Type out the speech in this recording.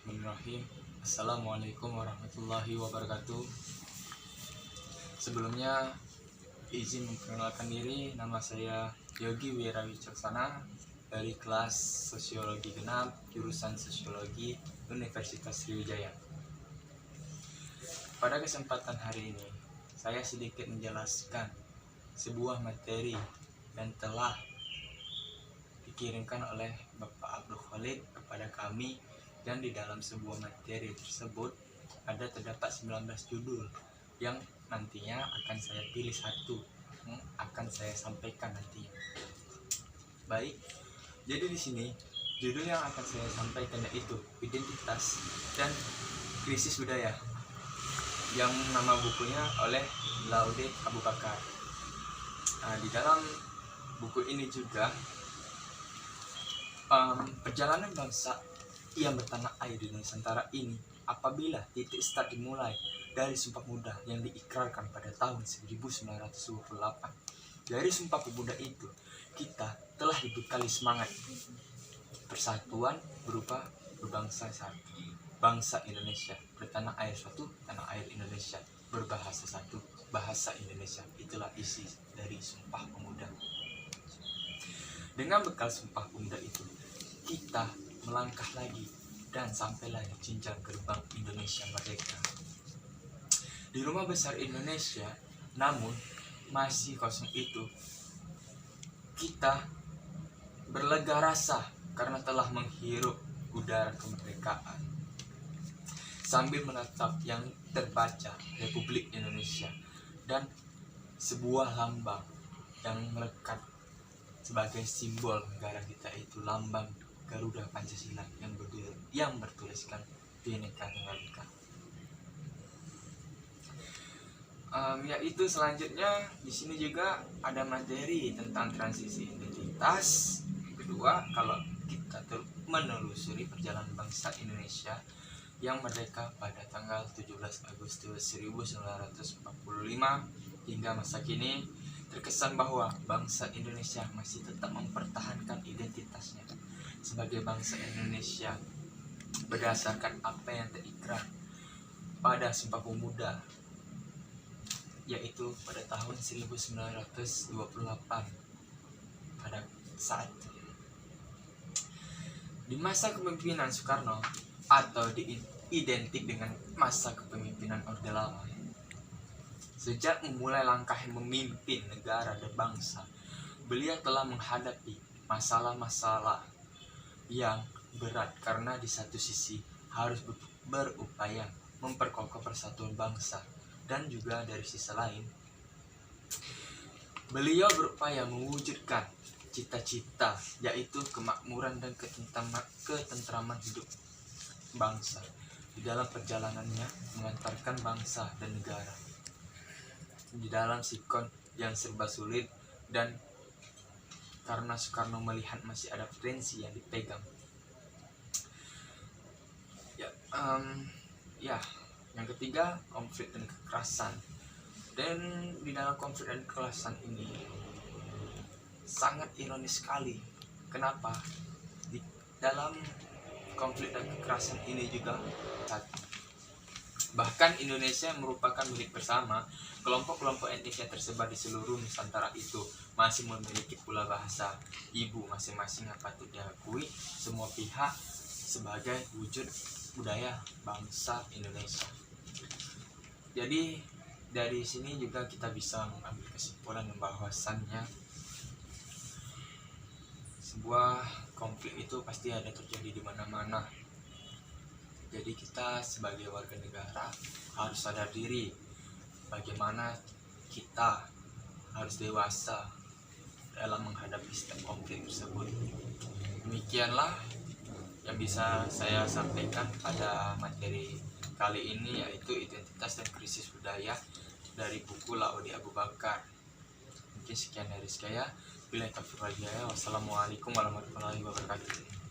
Bismillahirrahmanirrahim. Assalamualaikum warahmatullahi wabarakatuh. Sebelumnya izin memperkenalkan diri, nama saya Yogi Wirawicaksana dari kelas Sosiologi Genap, jurusan Sosiologi Universitas Sriwijaya. Pada kesempatan hari ini, saya sedikit menjelaskan sebuah materi yang telah dikirimkan oleh Bapak Abdul Khalid kepada kami, dan di dalam sebuah materi tersebut terdapat 19 judul yang nantinya akan saya pilih satu yang akan saya sampaikan nantinya. Baik, jadi di sini judul yang akan saya sampaikan yaitu identitas dan krisis budaya, yang nama bukunya oleh Laude Abu Bakar. Di dalam buku ini juga perjalanan bangsa yang bertanah air di Nusantara ini apabila titik start dimulai dari Sumpah Pemuda yang diikrarkan pada tahun 1928. Dari Sumpah Pemuda itu kita telah dibekali semangat persatuan berupa berbangsa satu, bangsa Indonesia, bertanah air satu, tanah air Indonesia, berbahasa satu, bahasa Indonesia. Itulah isi dari Sumpah Pemuda. Dengan bekal Sumpah Pemuda itu, kita melangkah lagi dan sampailah di jenjang gerbang Indonesia Merdeka. Di rumah besar Indonesia, namun masih kosong itu, kita berlega rasa karena telah menghirup udara kemerdekaan sambil menatap yang terbaca Republik Indonesia dan sebuah lambang yang melekat sebagai simbol negara kita, itu lambang Garuda Pancasila yang bertuliskan Bhinneka Tunggal Ika. Yaitu selanjutnya di sini juga ada materi tentang transisi identitas. Kedua, kalau kita menelusuri perjalanan bangsa Indonesia yang merdeka pada tanggal 17 Agustus 1945 hingga masa kini, terkesan bahwa bangsa Indonesia masih tetap mempertahankan identitasnya sebagai bangsa Indonesia berdasarkan apa yang terikrar pada Sumpah Pemuda, yaitu pada tahun 1928 pada saat di masa kepemimpinan Soekarno, atau identik dengan masa kepemimpinan Orde Lama. Sejak memulai langkah memimpin negara dan bangsa, beliau telah menghadapi masalah-masalah yang berat karena di satu sisi harus berupaya memperkokoh persatuan bangsa, dan juga dari sisi lain beliau berupaya mewujudkan cita-cita, yaitu kemakmuran dan ketentraman hidup bangsa di dalam perjalanannya mengantarkan bangsa dan negara di dalam sikon yang serba sulit, dan karena Soekarno melihat masih ada potensi yang dipegang. Yang ketiga, konflik dan kekerasan. Dan di dalam konflik dan kekerasan ini sangat ironis sekali. Kenapa? Di dalam konflik dan kekerasan ini juga bahkan Indonesia merupakan milik bersama. Kelompok-kelompok etnis yang tersebar di seluruh Nusantara itu masih memiliki pula bahasa ibu masing-masing yang patut diakui semua pihak sebagai wujud budaya bangsa Indonesia. Jadi dari sini juga kita bisa mengambil kesimpulan bahwasannya sebuah konflik itu pasti ada terjadi di mana-mana. Jadi kita sebagai warga negara harus sadar diri bagaimana kita harus dewasa dalam menghadapi setiap konflik tersebut. Demikianlah yang bisa saya sampaikan pada materi kali ini, yaitu identitas dan krisis budaya dari buku Laude Abu Bakar. Mungkin sekian dari saya. Wassalamualaikum warahmatullahi wabarakatuh.